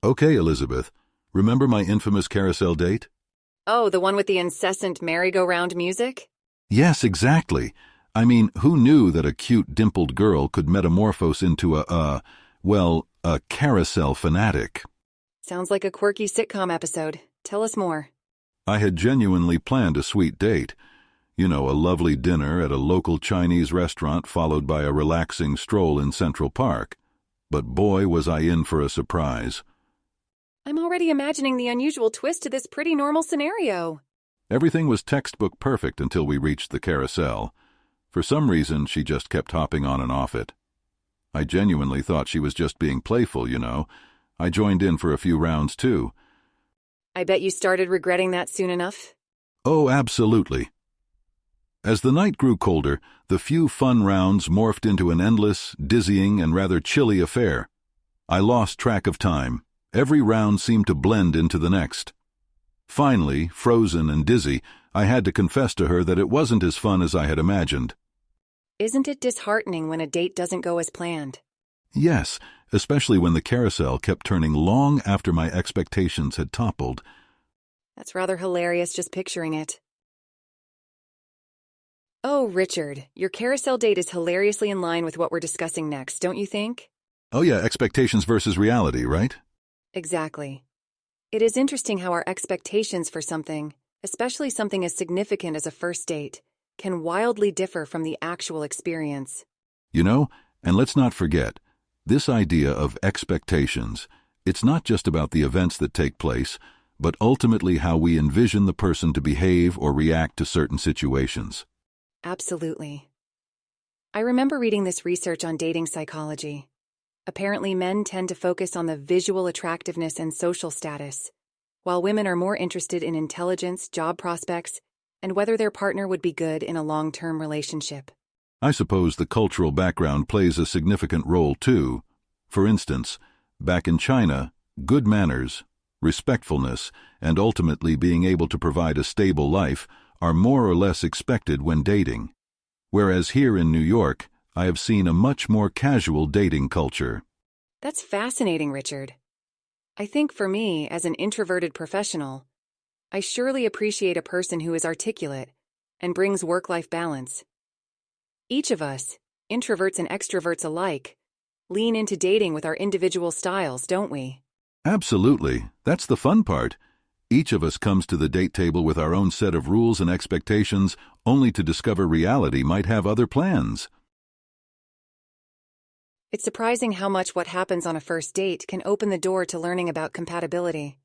Okay, Elizabeth. Remember my infamous carousel date? Oh, the one with the incessant merry-go-round music? Yes, exactly. I mean, who knew that a cute, dimpled girl could metamorphose into a carousel fanatic? Sounds like a quirky sitcom episode. Tell us more. I had genuinely planned a sweet date. You know, a lovely dinner at a local Chinese restaurant followed by a relaxing stroll in Central Park. But boy, was I in for a surprise. I'm already imagining the unusual twist to this pretty normal scenario. Everything was textbook perfect until we reached the carousel. For some reason, she just kept hopping on and off it. I genuinely thought she was just being playful, you know. I joined in for a few rounds, too. I bet you started regretting that soon enough. Oh, absolutely. As the night grew colder, the few fun rounds morphed into an endless, dizzying, and rather chilly affair. I lost track of time. Every round seemed to blend into the next. Finally, frozen and dizzy, I had to confess to her that it wasn't as fun as I had imagined. Isn't it disheartening when a date doesn't go as planned? Yes, especially when the carousel kept turning long after my expectations had toppled. That's rather hilarious just picturing it. Oh, Richard, your carousel date is hilariously in line with what we're discussing next, don't you think? Oh yeah, expectations versus reality, right? Exactly. It is interesting how our expectations for something, especially something as significant as a first date, can wildly differ from the actual experience. You know, and let's not forget, this idea of expectations, it's not just about the events that take place, but ultimately how we envision the person to behave or react to certain situations. Absolutely. I remember reading this research on dating psychology. Apparently, men tend to focus on the visual attractiveness and social status, while women are more interested in intelligence, job prospects, and whether their partner would be good in a long-term relationship. I suppose the cultural background plays a significant role too. For instance, back in China, good manners, respectfulness, and ultimately being able to provide a stable life are more or less expected when dating. Whereas here in New York, I have seen a much more casual dating culture. That's fascinating, Richard. I think for me, as an introverted professional, I surely appreciate a person who is articulate and brings work-life balance. Each of us, introverts and extroverts alike, lean into dating with our individual styles, don't we? Absolutely. That's the fun part. Each of us comes to the date table with our own set of rules and expectations, only to discover reality might have other plans. It's surprising how much what happens on a first date can open the door to learning about compatibility.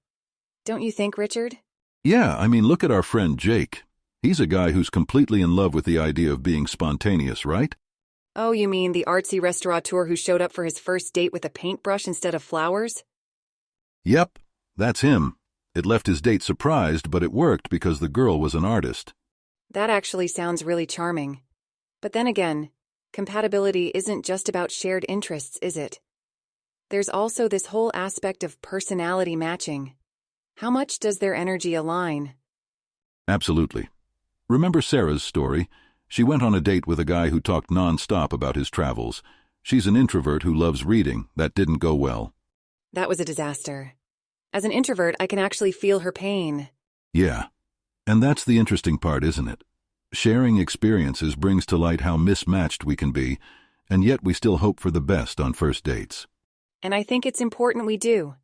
Don't you think, Richard? Yeah, I mean, look at our friend Jake. He's a guy who's completely in love with the idea of being spontaneous, right? Oh, you mean the artsy restaurateur who showed up for his first date with a paintbrush instead of flowers? Yep, that's him. It left his date surprised, but it worked because the girl was an artist. That actually sounds really charming. But then again, compatibility isn't just about shared interests, is it? There's also this whole aspect of personality matching. How much does their energy align? Absolutely. Remember Sarah's story? She went on a date with a guy who talked non-stop about his travels. She's an introvert who loves reading. That didn't go well. That was a disaster. As an introvert, I can actually feel her pain. Yeah. And that's the interesting part, isn't it? Sharing experiences brings to light how mismatched we can be, and yet we still hope for the best on first dates. And I think it's important we do.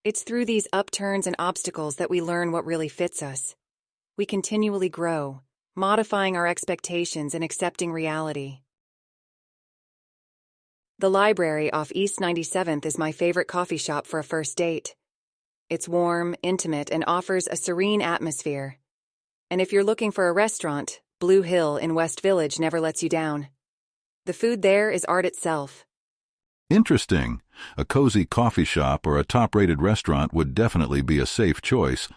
It's through these upturns and obstacles that we learn what really fits us. We continually grow, modifying our expectations and accepting reality. The library off East 97th is my favorite coffee shop for a first date. It's warm, intimate, and offers a serene atmosphere. And if you're looking for a restaurant, Blue Hill in West Village never lets you down. The food there is art itself. Interesting. A cozy coffee shop or a top-rated restaurant would definitely be a safe choice.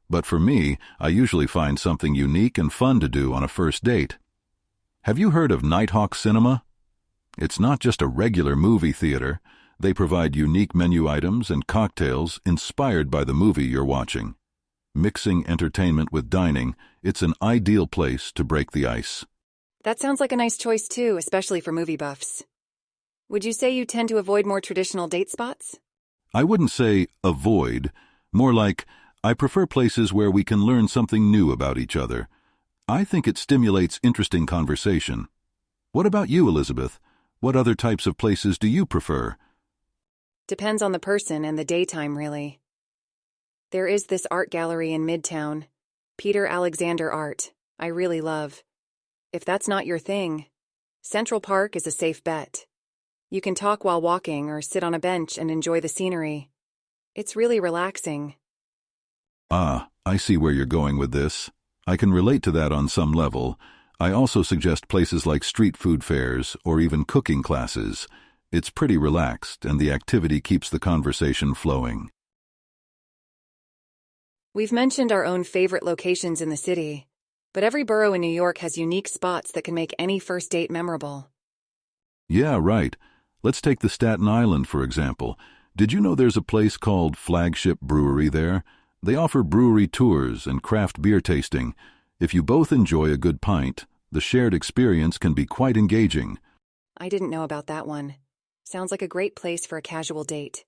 But for me, I usually find something unique and fun to do on a first date. Have you heard of Nighthawk Cinema? It's not just a regular movie theater. They provide unique menu items and cocktails inspired by the movie you're watching. Mixing entertainment with dining, it's an ideal place to break the ice. That sounds like a nice choice too, especially for movie buffs. Would you say you tend to avoid more traditional date spots? I wouldn't say avoid, more like I prefer places where we can learn something new about each other. I think it stimulates interesting conversation. What about you, Elizabeth? What other types of places do you prefer? Depends on the person and the daytime, really. There is this art gallery in Midtown, Peter Alexander Art, I really love. If that's not your thing, Central Park is a safe bet. You can talk while walking or sit on a bench and enjoy the scenery. It's really relaxing. Ah, I see where you're going with this. I can relate to that on some level. I also suggest places like street food fairs or even cooking classes. It's pretty relaxed and the activity keeps the conversation flowing. We've mentioned our own favorite locations in the city, but every borough in New York has unique spots that can make any first date memorable. Yeah, right. Let's take the Staten Island, for example. Did you know there's a place called Flagship Brewery there? They offer brewery tours and craft beer tasting. If you both enjoy a good pint, the shared experience can be quite engaging. I didn't know about that one. Sounds like a great place for a casual date.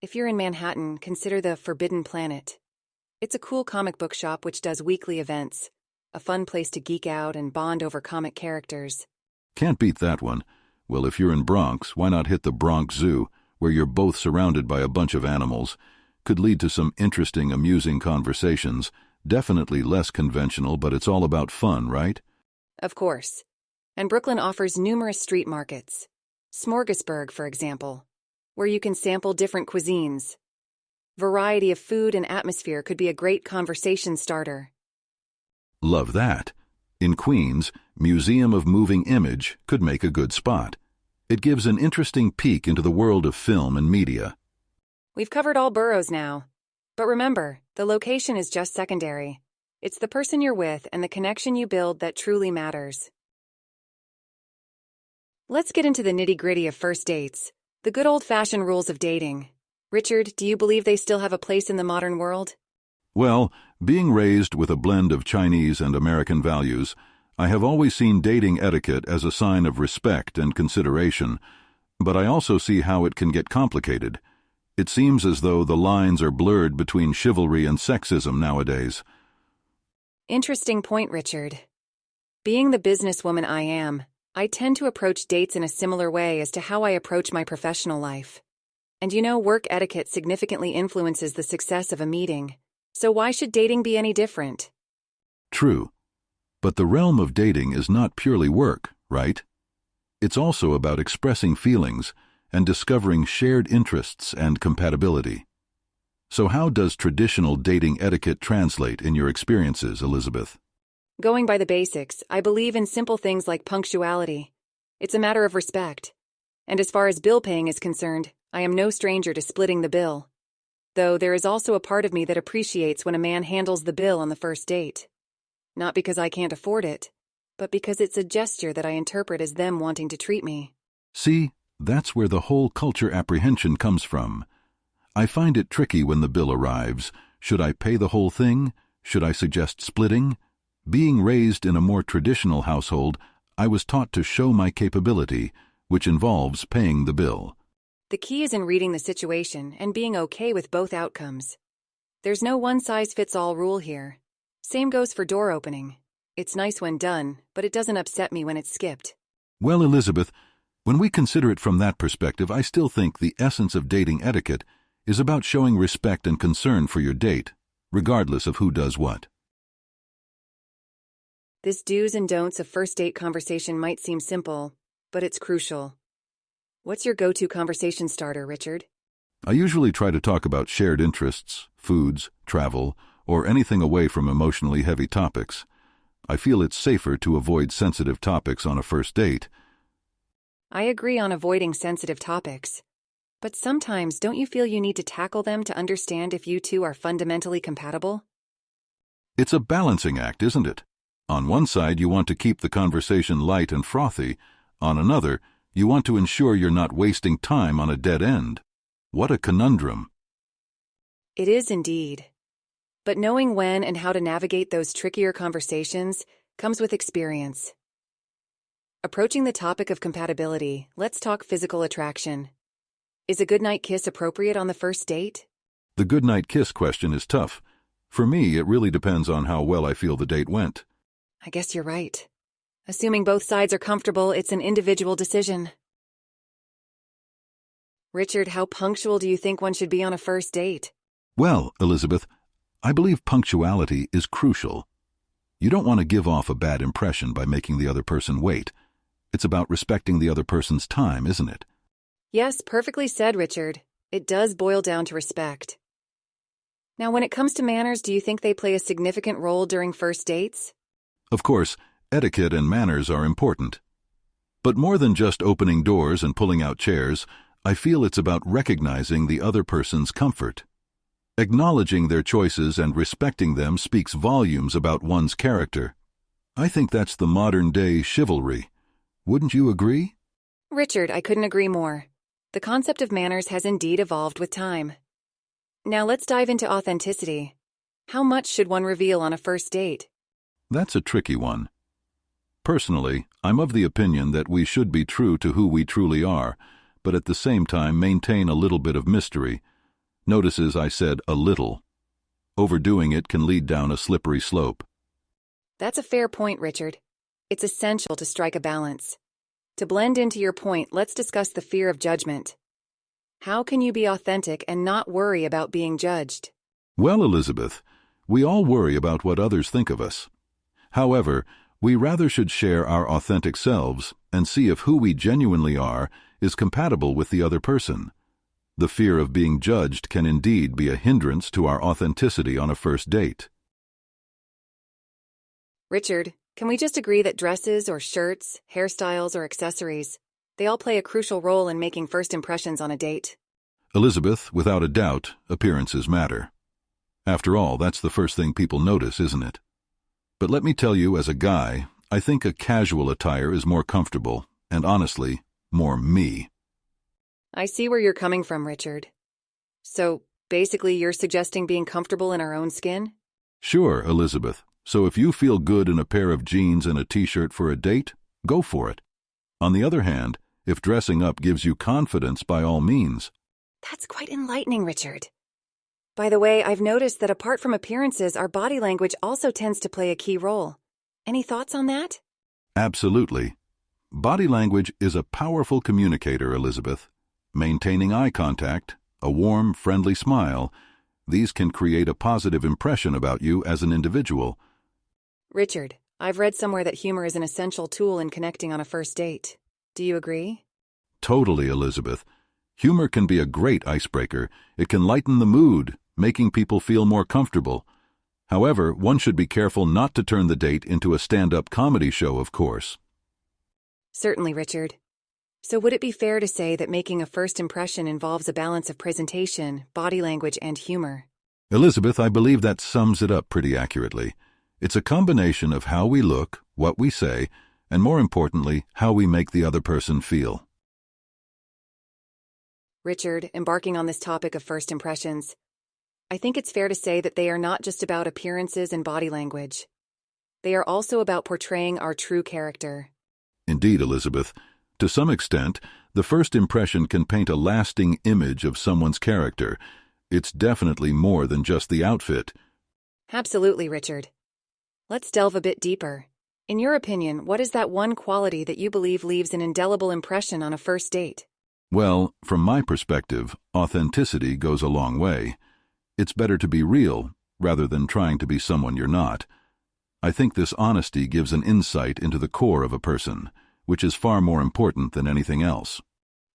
If you're in Manhattan, consider the Forbidden Planet. It's a cool comic book shop which does weekly events. A fun place to geek out and bond over comic characters. Can't beat that one. Well, if you're in Bronx, why not hit the Bronx Zoo, where you're both surrounded by a bunch of animals? Could lead to some interesting, amusing conversations. Definitely less conventional, but it's all about fun, right? Of course. And Brooklyn offers numerous street markets. Smorgasburg, for example, where you can sample different cuisines. Variety of food and atmosphere could be a great conversation starter. Love that. In Queens, Museum of Moving Image could make a good spot. It gives an interesting peek into the world of film and media. We've covered all boroughs now. But remember, the location is just secondary. It's the person you're with and the connection you build that truly matters. Let's get into the nitty-gritty of first dates, the good old-fashioned rules of dating. Richard, do you believe they still have a place in the modern world? Well, being raised with a blend of Chinese and American values, I have always seen dating etiquette as a sign of respect and consideration, but I also see how it can get complicated. It seems as though the lines are blurred between chivalry and sexism nowadays. Interesting point, Richard. Being the businesswoman I am, I tend to approach dates in a similar way as to how I approach my professional life. And work etiquette significantly influences the success of a meeting. So why should dating be any different? True. But the realm of dating is not purely work, right? It's also about expressing feelings and discovering shared interests and compatibility. So how does traditional dating etiquette translate in your experiences, Elizabeth? Going by the basics, I believe in simple things like punctuality. It's a matter of respect. And as far as bill paying is concerned, I am no stranger to splitting the bill. Though there is also a part of me that appreciates when a man handles the bill on the first date. Not because I can't afford it, but because it's a gesture that I interpret as them wanting to treat me. See, that's where the whole culture apprehension comes from. I find it tricky when the bill arrives. Should I pay the whole thing? Should I suggest splitting? Being raised in a more traditional household, I was taught to show my capability, which involves paying the bill. The key is in reading the situation and being okay with both outcomes. There's no one-size-fits-all rule here. Same goes for door opening. It's nice when done, but it doesn't upset me when it's skipped. Well, Elizabeth, when we consider it from that perspective, I still think the essence of dating etiquette is about showing respect and concern for your date, regardless of who does what. This do's and don'ts of first date conversation might seem simple, but it's crucial. What's your go-to conversation starter, Richard? I usually try to talk about shared interests, foods, travel, or anything away from emotionally heavy topics. I feel it's safer to avoid sensitive topics on a first date. I agree on avoiding sensitive topics. But sometimes don't you feel you need to tackle them to understand if you two are fundamentally compatible? It's a balancing act, isn't it? On one side, you want to keep the conversation light and frothy. On another, you want to ensure you're not wasting time on a dead end. What a conundrum. It is indeed. But knowing when and how to navigate those trickier conversations comes with experience. Approaching the topic of compatibility, let's talk physical attraction. Is a goodnight kiss appropriate on the first date? The goodnight kiss question is tough. For me, it really depends on how well I feel the date went. I guess you're right. Assuming both sides are comfortable, it's an individual decision. Richard, how punctual do you think one should be on a first date? Well, Elizabeth, I believe punctuality is crucial. You don't want to give off a bad impression by making the other person wait. It's about respecting the other person's time, isn't it? Yes, perfectly said, Richard. It does boil down to respect. Now, when it comes to manners, do you think they play a significant role during first dates? Of course, etiquette and manners are important. But more than just opening doors and pulling out chairs, I feel it's about recognizing the other person's comfort. Acknowledging their choices and respecting them speaks volumes about one's character. I think that's the modern-day chivalry. Wouldn't you agree? Richard, I couldn't agree more. The concept of manners has indeed evolved with time. Now let's dive into authenticity. How much should one reveal on a first date? That's a tricky one. Personally, I'm of the opinion that we should be true to who we truly are, but at the same time maintain a little bit of mystery. Notice I said a little. Overdoing it can lead down a slippery slope. That's a fair point, Richard. It's essential to strike a balance. To blend into your point, let's discuss the fear of judgment. How can you be authentic and not worry about being judged? Well, Elizabeth, we all worry about what others think of us. However, we rather should share our authentic selves and see if who we genuinely are is compatible with the other person. The fear of being judged can indeed be a hindrance to our authenticity on a first date. Richard, can we just agree that dresses or shirts, hairstyles or accessories, they all play a crucial role in making first impressions on a date? Elizabeth, without a doubt, appearances matter. After all, that's the first thing people notice, isn't it? But let me tell you, as a guy, I think a casual attire is more comfortable, and honestly, more me. I see where you're coming from, Richard. So, basically, you're suggesting being comfortable in our own skin? Sure, Elizabeth. So if you feel good in a pair of jeans and a t-shirt for a date, go for it. On the other hand, if dressing up gives you confidence, by all means. That's quite enlightening, Richard. By the way, I've noticed that apart from appearances, our body language also tends to play a key role. Any thoughts on that? Absolutely. Body language is a powerful communicator, Elizabeth. Maintaining eye contact, a warm, friendly smile, these can create a positive impression about you as an individual. Richard, I've read somewhere that humor is an essential tool in connecting on a first date. Do you agree? Totally, Elizabeth. Humor can be a great icebreaker. It can lighten the mood, making people feel more comfortable. However, one should be careful not to turn the date into a stand-up comedy show, of course. Certainly, Richard. So would it be fair to say that making a first impression involves a balance of presentation, body language, and humor? Elizabeth, I believe that sums it up pretty accurately. It's a combination of how we look, what we say, and more importantly, how we make the other person feel. Richard, embarking on this topic of first impressions, I think it's fair to say that they are not just about appearances and body language. They are also about portraying our true character. Indeed, Elizabeth. To some extent, the first impression can paint a lasting image of someone's character. It's definitely more than just the outfit. Absolutely, Richard. Let's delve a bit deeper. In your opinion, what is that one quality that you believe leaves an indelible impression on a first date? Well, from my perspective, authenticity goes a long way. It's better to be real, rather than trying to be someone you're not. I think this honesty gives an insight into the core of a person, which is far more important than anything else.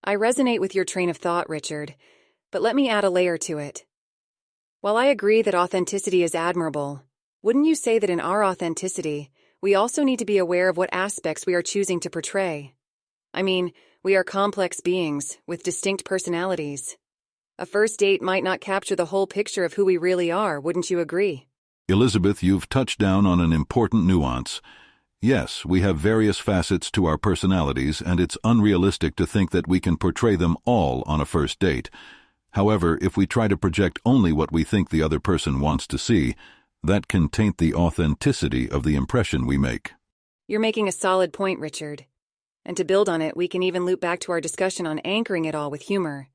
I resonate with your train of thought, Richard, but let me add a layer to it. While I agree that authenticity is admirable, wouldn't you say that in our authenticity, we also need to be aware of what aspects we are choosing to portray? I mean, we are complex beings with distinct personalities. A first date might not capture the whole picture of who we really are, wouldn't you agree? Elizabeth, you've touched down on an important nuance. Yes, we have various facets to our personalities, and it's unrealistic to think that we can portray them all on a first date. However, if we try to project only what we think the other person wants to see, that can taint the authenticity of the impression we make. You're making a solid point, Richard. And to build on it, we can even loop back to our discussion on anchoring it all with humor.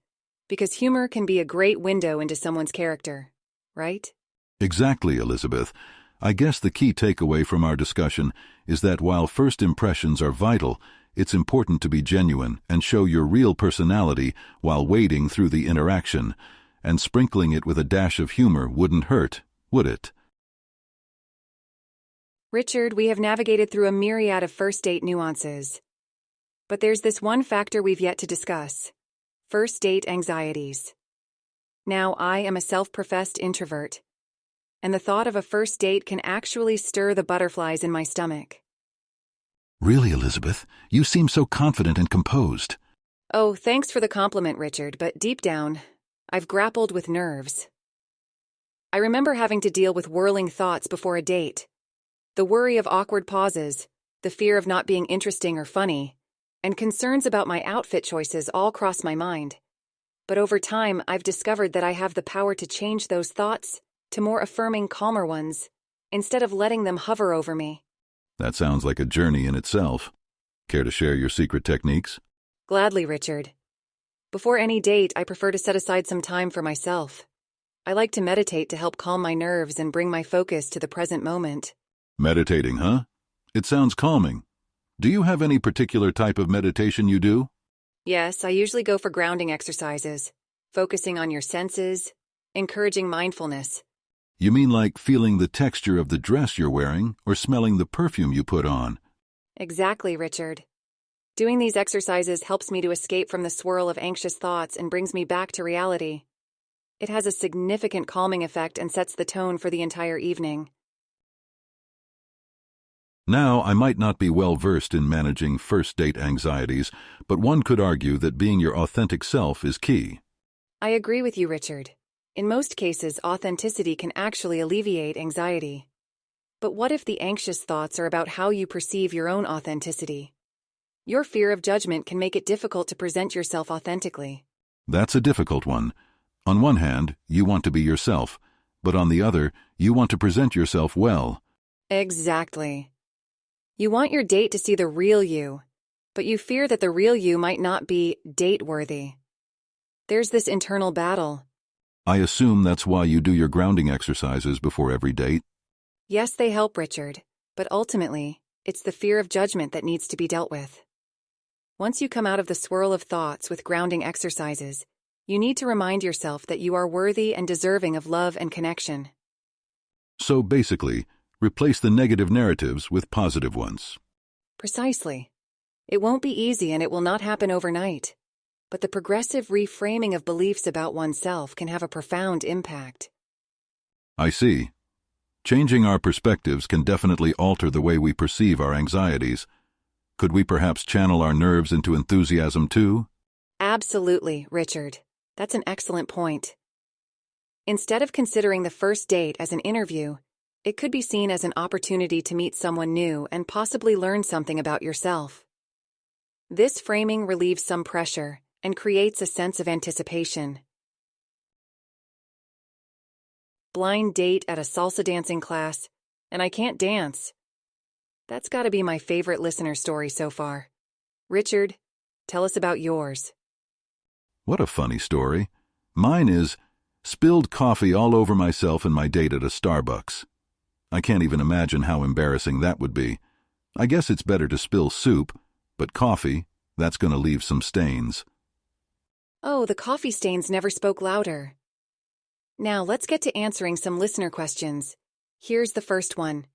Because humor can be a great window into someone's character, right? Exactly, Elizabeth. I guess the key takeaway from our discussion is that while first impressions are vital, it's important to be genuine and show your real personality while wading through the interaction, and sprinkling it with a dash of humor wouldn't hurt, would it? Richard, we have navigated through a myriad of first date nuances. But there's this one factor we've yet to discuss: first date anxieties. Now, I am a self-professed introvert, and the thought of a first date can actually stir the butterflies in my stomach. Really, Elizabeth? You seem so confident and composed. Oh, thanks for the compliment, Richard, but deep down, I've grappled with nerves. I remember having to deal with whirling thoughts before a date. The worry of awkward pauses, the fear of not being interesting or funny, and concerns about my outfit choices all cross my mind. But over time, I've discovered that I have the power to change those thoughts to more affirming, calmer ones, instead of letting them hover over me. That sounds like a journey in itself. Care to share your secret techniques? Gladly, Richard. Before any date, I prefer to set aside some time for myself. I like to meditate to help calm my nerves and bring my focus to the present moment. Meditating, huh? It sounds calming. Do you have any particular type of meditation you do? Yes, I usually go for grounding exercises, focusing on your senses, encouraging mindfulness. You mean like feeling the texture of the dress you're wearing or smelling the perfume you put on? Exactly, Richard. Doing these exercises helps me to escape from the swirl of anxious thoughts and brings me back to reality. It has a significant calming effect and sets the tone for the entire evening. Now, I might not be well versed in managing first date anxieties, but one could argue that being your authentic self is key. I agree with you, Richard. In most cases, authenticity can actually alleviate anxiety. But what if the anxious thoughts are about how you perceive your own authenticity? Your fear of judgment can make it difficult to present yourself authentically. That's a difficult one. On one hand, you want to be yourself, but on the other, you want to present yourself well. Exactly. You want your date to see the real you, but you fear that the real you might not be date-worthy. There's this internal battle. I assume that's why you do your grounding exercises before every date. Yes, they help, Richard, but ultimately, it's the fear of judgment that needs to be dealt with. Once you come out of the swirl of thoughts with grounding exercises, you need to remind yourself that you are worthy and deserving of love and connection. So basically, replace the negative narratives with positive ones. Precisely. It won't be easy and it will not happen overnight. But the progressive reframing of beliefs about oneself can have a profound impact. I see. Changing our perspectives can definitely alter the way we perceive our anxieties. Could we perhaps channel our nerves into enthusiasm too? Absolutely, Richard. That's an excellent point. Instead of considering the first date as an interview, it could be seen as an opportunity to meet someone new and possibly learn something about yourself. This framing relieves some pressure and creates a sense of anticipation. Blind date at a salsa dancing class, and I can't dance. That's got to be my favorite listener story so far. Richard, tell us about yours. What a funny story. Mine is spilled coffee all over myself and my date at a Starbucks. I can't even imagine how embarrassing that would be. I guess it's better to spill soup, but coffee, that's going to leave some stains. Oh, the coffee stains never spoke louder. Now let's get to answering some listener questions. Here's the first one.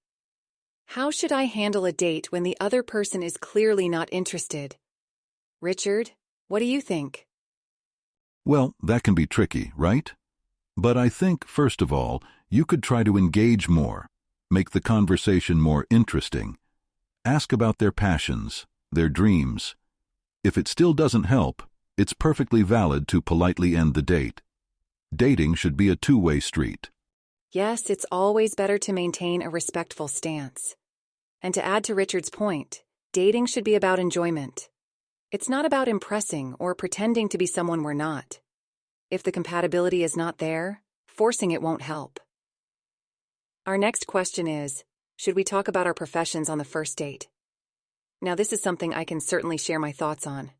How should I handle a date when the other person is clearly not interested? Richard, what do you think? Well, that can be tricky, right? But I think, first of all, you could try to engage more, make the conversation more interesting. Ask about their passions, their dreams. If it still doesn't help, it's perfectly valid to politely end the date. Dating should be a two-way street. Yes, it's always better to maintain a respectful stance. And to add to Richard's point, dating should be about enjoyment. It's not about impressing or pretending to be someone we're not. If the compatibility is not there, forcing it won't help. Our next question is, should we talk about our professions on the first date? Now, this is something I can certainly share my thoughts on.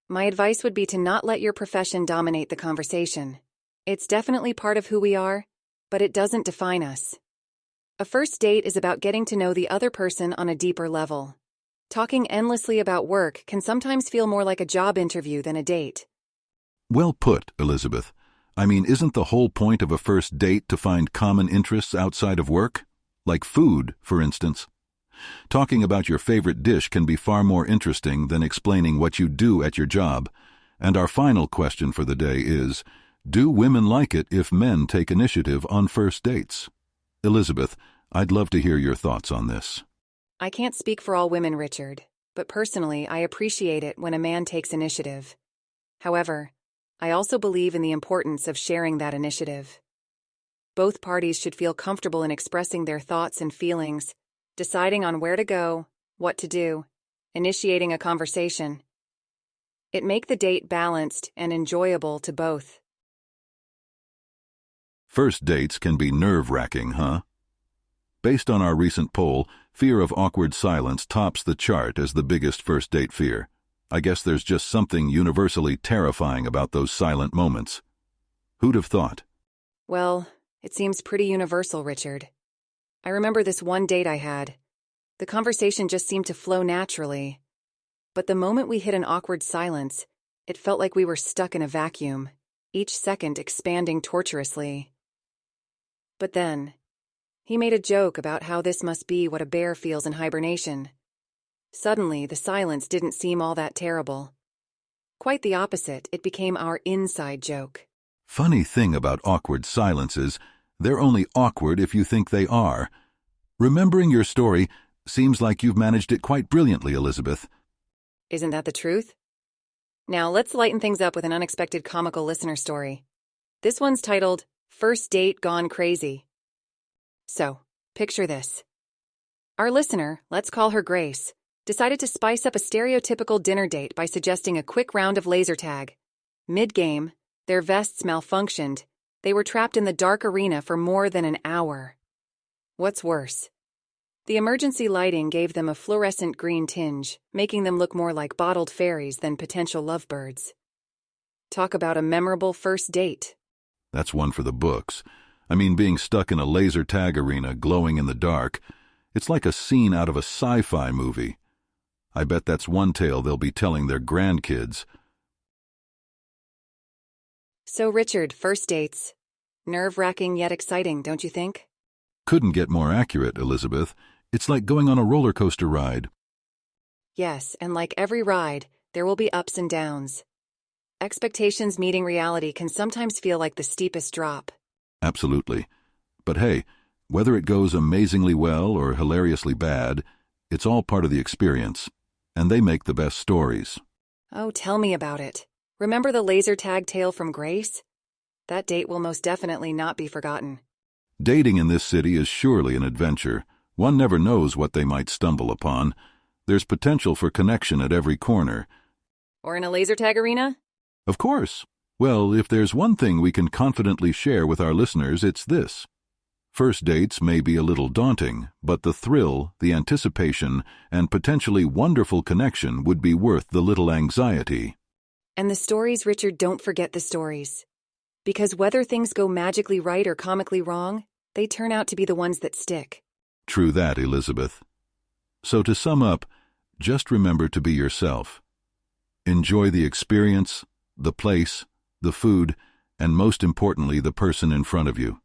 My advice would be to not let your profession dominate the conversation. It's definitely part of who we are, but it doesn't define us. A first date is about getting to know the other person on a deeper level. Talking endlessly about work can sometimes feel more like a job interview than a date. Well put, Elizabeth. I mean, isn't the whole point of a first date to find common interests outside of work? Like food, for instance. Talking about your favorite dish can be far more interesting than explaining what you do at your job. And our final question for the day is, do women like it if men take initiative on first dates? Elizabeth, I'd love to hear your thoughts on this. I can't speak for all women, Richard, but personally, I appreciate it when a man takes initiative. However, I also believe in the importance of sharing that initiative. Both parties should feel comfortable in expressing their thoughts and feelings, deciding on where to go, what to do, initiating a conversation. It makes the date balanced and enjoyable to both. First dates can be nerve-wracking, huh? Based on our recent poll, fear of awkward silence tops the chart as the biggest first date fear. I guess there's just something universally terrifying about those silent moments. Who'd have thought? Well, it seems pretty universal, Richard. I remember this one date I had. The conversation just seemed to flow naturally. But the moment we hit an awkward silence, it felt like we were stuck in a vacuum, each second expanding torturously. But then, he made a joke about how this must be what a bear feels in hibernation. Suddenly, the silence didn't seem all that terrible. Quite the opposite, it became our inside joke. Funny thing about awkward silences, they're only awkward if you think they are. Remembering your story seems like you've managed it quite brilliantly, Elizabeth. Isn't that the truth? Now, let's lighten things up with an unexpected comical listener story. This one's titled, First Date Gone Crazy. So, picture this. Our listener, let's call her Grace, decided to spice up a stereotypical dinner date by suggesting a quick round of laser tag. Mid-game, their vests malfunctioned. They were trapped in the dark arena for more than an hour. What's worse? The emergency lighting gave them a fluorescent green tinge, making them look more like bottled fairies than potential lovebirds. Talk about a memorable first date. That's one for the books. I mean, being stuck in a laser tag arena glowing in the dark, it's like a scene out of a sci-fi movie. I bet that's one tale they'll be telling their grandkids. So, Richard, first dates. Nerve-wracking yet exciting, don't you think? Couldn't get more accurate, Elizabeth. It's like going on a roller coaster ride. Yes, and like every ride, there will be ups and downs. Expectations meeting reality can sometimes feel like the steepest drop. Absolutely. But hey, whether it goes amazingly well or hilariously bad, it's all part of the experience, and they make the best stories. Oh, tell me about it. Remember the laser tag tale from Grace? That date will most definitely not be forgotten. Dating in this city is surely an adventure. One never knows what they might stumble upon. There's potential for connection at every corner. Or in a laser tag arena? Of course. Well, if there's one thing we can confidently share with our listeners, it's this. First dates may be a little daunting, but the thrill, the anticipation, and potentially wonderful connection would be worth the little anxiety. And the stories, Richard, don't forget the stories. Because whether things go magically right or comically wrong, they turn out to be the ones that stick. True that, Elizabeth. So to sum up, just remember to be yourself. Enjoy the experience, the place, the food, and most importantly, the person in front of you.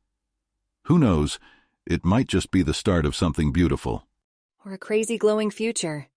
Who knows, it might just be the start of something beautiful. Or a crazy glowing future.